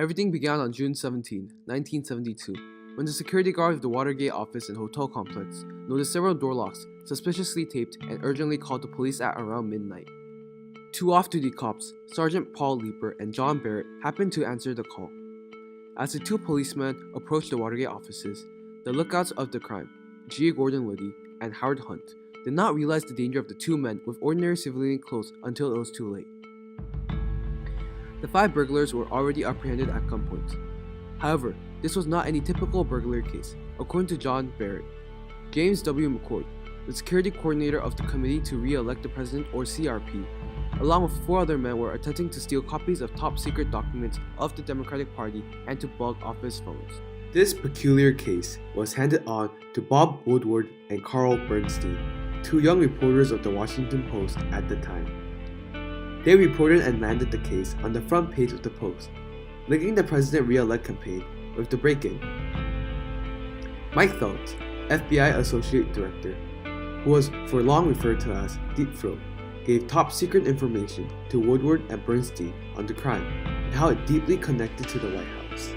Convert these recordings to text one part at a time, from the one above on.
Everything began on June 17, 1972, when the security guard of the Watergate office and hotel complex noticed several door locks suspiciously taped and urgently called the police at around midnight. Two off-duty cops, Sergeant Paul Leeper and John Barrett, happened to answer the call. As the two policemen approached the Watergate offices, the lookouts of the crime, G. Gordon Liddy and Howard Hunt, did not realize the danger of the two men with ordinary civilian clothes until it was too late. The five burglars were already apprehended at gunpoint. However, this was not any typical burglary case, according to John Barrett. James W. McCord, the security coordinator of the Committee to Re-elect the President, or CRP, along with four other men, were attempting to steal copies of top-secret documents of the Democratic Party and to bug office phones. This peculiar case was handed on to Bob Woodward and Carl Bernstein, two young reporters of the Washington Post at the time. They reported and landed the case on the front page of the Post, linking the President re-elect campaign with the break-in. Mike Phelps, FBI Associate Director, who was for long referred to as Deep Throat, gave top-secret information to Woodward and Bernstein on the crime and how it deeply connected to the White House.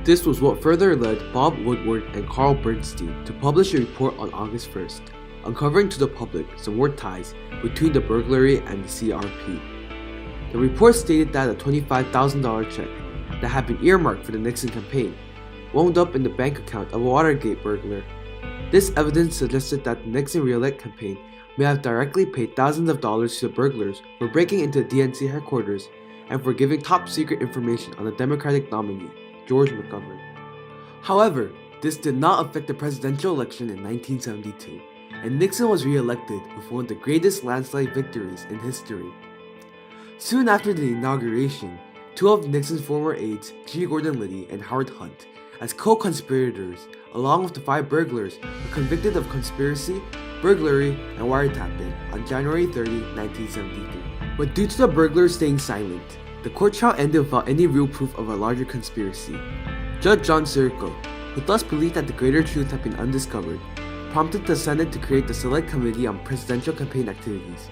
This was what further led Bob Woodward and Carl Bernstein to publish a report on August 1st, uncovering to the public some more ties between the burglary and the CRP. The report stated that a $25,000 check that had been earmarked for the Nixon campaign wound up in the bank account of a Watergate burglar. This evidence suggested that the Nixon re-elect campaign may have directly paid thousands of dollars to the burglars for breaking into DNC headquarters and for giving top-secret information on the Democratic nominee, George McGovern. However, this did not affect the presidential election in 1972, and Nixon was re-elected with one of the greatest landslide victories in history. Soon after the inauguration, two of Nixon's former aides, G. Gordon Liddy and Howard Hunt, as co-conspirators, along with the five burglars, were convicted of conspiracy, burglary, and wiretapping on January 30, 1973. But due to the burglars staying silent, the court trial ended without any real proof of a larger conspiracy. Judge John Sirico, who thus believed that the greater truth had been undiscovered, prompted the Senate to create the Select Committee on Presidential Campaign Activities,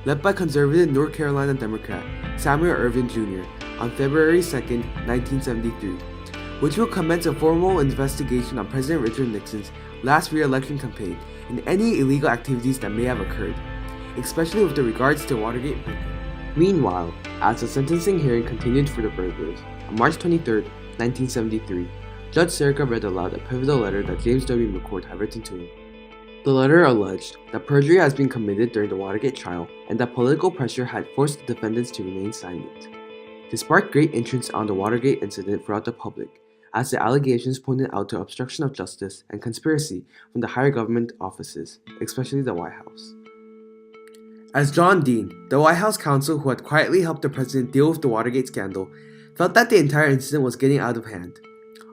led by conservative North Carolina Democrat Samuel Ervin Jr. on February 2, 1973, which will commence a formal investigation on President Richard Nixon's last re-election campaign and any illegal activities that may have occurred, especially with regards to Watergate. Meanwhile, as the sentencing hearing continued for the burglars, on March 23, 1973, Judge Sirica read aloud a pivotal letter that James W. McCord had written to him. The letter alleged that perjury has been committed during the Watergate trial and that political pressure had forced the defendants to remain silent. This sparked great interest on the Watergate incident throughout the public, as the allegations pointed out to obstruction of justice and conspiracy from the higher government offices, especially the White House. As John Dean, the White House counsel who had quietly helped the president deal with the Watergate scandal, felt that the entire incident was getting out of hand.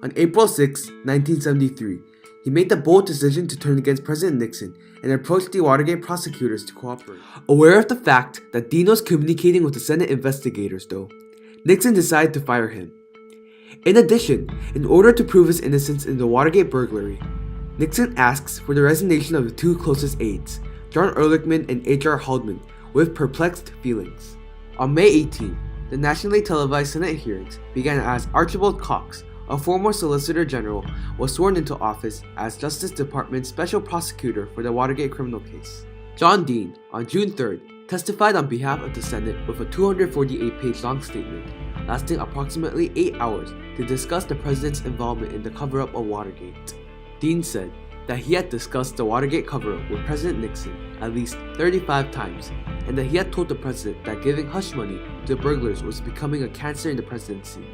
On April 6, 1973, he made the bold decision to turn against President Nixon and approached the Watergate prosecutors to cooperate. Aware of the fact that Dean was communicating with the Senate investigators, though, Nixon decided to fire him. In addition, in order to prove his innocence in the Watergate burglary, Nixon asks for the resignation of the two closest aides, John Ehrlichman and H.R. Haldeman, with perplexed feelings. On May 18, the nationally televised Senate hearings began as Archibald Cox, a former Solicitor General, was sworn into office as Justice Department Special Prosecutor for the Watergate criminal case. John Dean, on June 3rd, testified on behalf of the Senate with a 248-page long statement, lasting approximately 8 hours, to discuss the president's involvement in the cover-up of Watergate. Dean said that he had discussed the Watergate cover-up with President Nixon at least 35 times, and that he had told the president that giving hush money to the burglars was becoming a cancer in the presidency.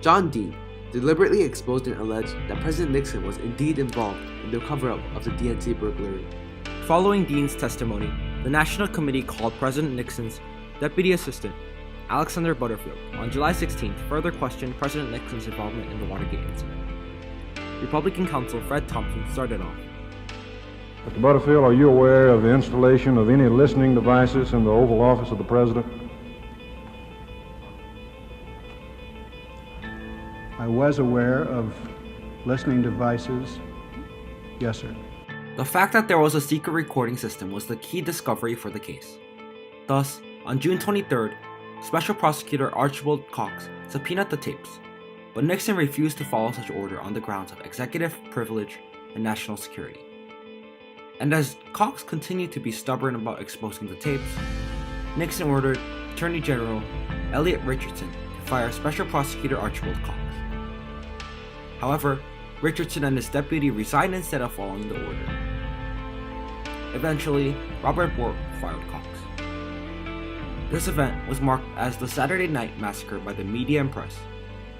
John Dean deliberately exposed and alleged that President Nixon was indeed involved in the cover-up of the DNC burglary. Following Dean's testimony, the National Committee called President Nixon's Deputy Assistant, Alexander Butterfield, on July 16 to further question President Nixon's involvement in the Watergate incident. Republican counsel Fred Thompson started off. Mr. Butterfield, are you aware of the installation of any listening devices in the Oval Office of the President? I was aware of listening devices. Yes, sir. The fact that there was a secret recording system was the key discovery for the case. Thus, on June 23rd, Special Prosecutor Archibald Cox subpoenaed the tapes, but Nixon refused to follow such order on the grounds of executive privilege and national security. And as Cox continued to be stubborn about exposing the tapes, Nixon ordered Attorney General Elliot Richardson to fire Special Prosecutor Archibald Cox. However, Richardson and his deputy resigned instead of following the order. Eventually, Robert Bork fired Cox. This event was marked as the Saturday Night Massacre by the media and press,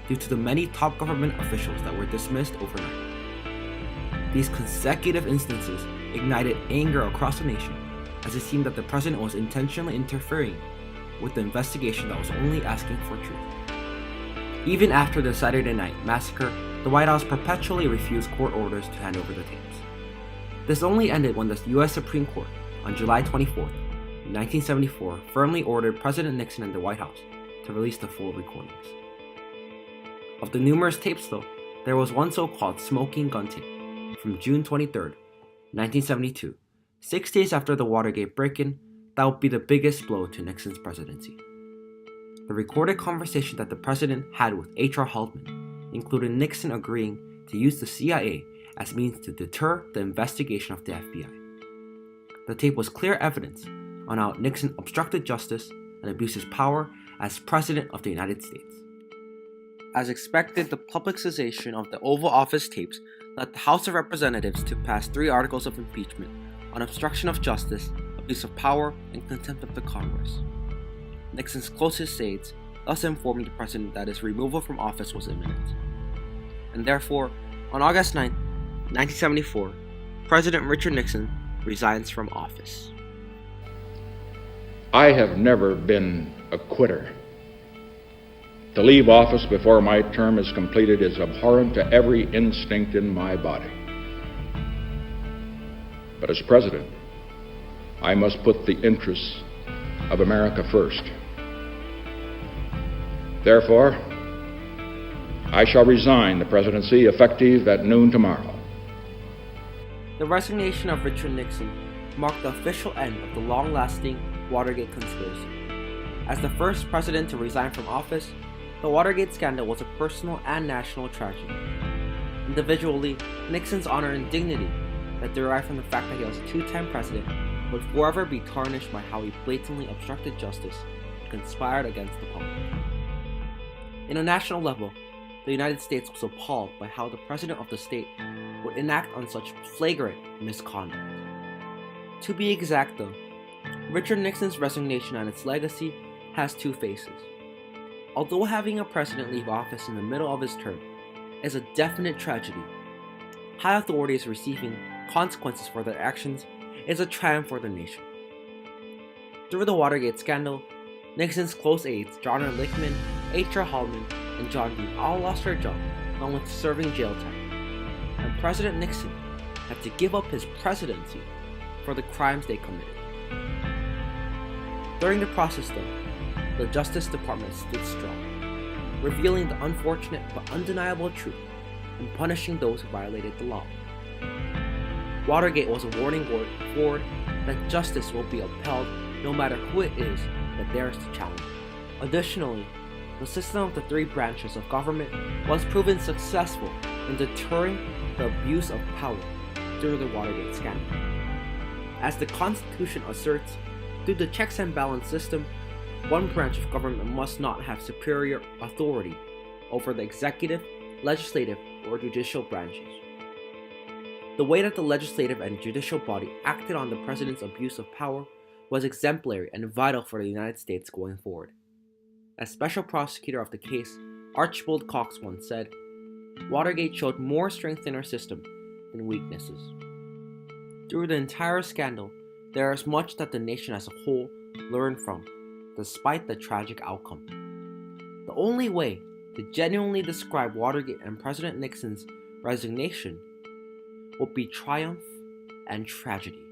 due to the many top government officials that were dismissed overnight. These consecutive instances ignited anger across the nation, as it seemed that the president was intentionally interfering with the investigation that was only asking for truth. Even after the Saturday Night Massacre, the White House perpetually refused court orders to hand over the tapes. This only ended when the U.S. Supreme Court, on July 24, 1974, firmly ordered President Nixon and the White House to release the full recordings. Of the numerous tapes, though, there was one so-called smoking gun tape from June 23, 1972, 6 days after the Watergate break-in, that would be the biggest blow to Nixon's presidency. The recorded conversation that the president had with H.R. Haldeman included Nixon agreeing to use the CIA as means to deter the investigation of the FBI. The tape was clear evidence on how Nixon obstructed justice and abused his power as President of the United States. As expected, the publicization of the Oval Office tapes led the House of Representatives to pass 3 articles of impeachment on obstruction of justice, abuse of power, and contempt of the Congress. Nixon's closest aides thus informed the president that his removal from office was imminent. And therefore, on August 9, 1974, President Richard Nixon resigns from office. I have never been a quitter. To leave office before my term is completed is abhorrent to every instinct in my body. But as president, I must put the interests of America first. Therefore, I shall resign the presidency effective at noon tomorrow. The resignation of Richard Nixon marked the official end of the long-lasting Watergate conspiracy. As the first president to resign from office, the Watergate scandal was a personal and national tragedy. Individually, Nixon's honor and dignity that derived from the fact that he was a 2-time president would forever be tarnished by how he blatantly obstructed justice and conspired against the public. In a national level, the United States was appalled by how the president of the state would enact on such flagrant misconduct. To be exact though, Richard Nixon's resignation and its legacy has 2 faces. Although having a president leave office in the middle of his term is a definite tragedy, high authorities receiving consequences for their actions is a triumph for the nation. Through the Watergate scandal, Nixon's close aides John R. Lichtman, H.R. Haldeman, and John Dean all lost their job along with serving jail time, and President Nixon had to give up his presidency for the crimes they committed. During the process though, the Justice Department stood strong, revealing the unfortunate but undeniable truth and punishing those who violated the law. Watergate was a warning forward that justice will be upheld no matter who it is that dares to challenge it. Additionally, the system of the 3 branches of government was proven successful in deterring the abuse of power through the Watergate scandal. As the Constitution asserts, through the checks and balance system, one branch of government must not have superior authority over the executive, legislative, or judicial branches. The way that the legislative and judicial body acted on the president's abuse of power was exemplary and vital for the United States going forward. As special prosecutor of the case, Archibald Cox once said, "Watergate showed more strength in our system than weaknesses." Through the entire scandal, there is much that the nation as a whole learned from, despite the tragic outcome. The only way to genuinely describe Watergate and President Nixon's resignation would be triumph and tragedy.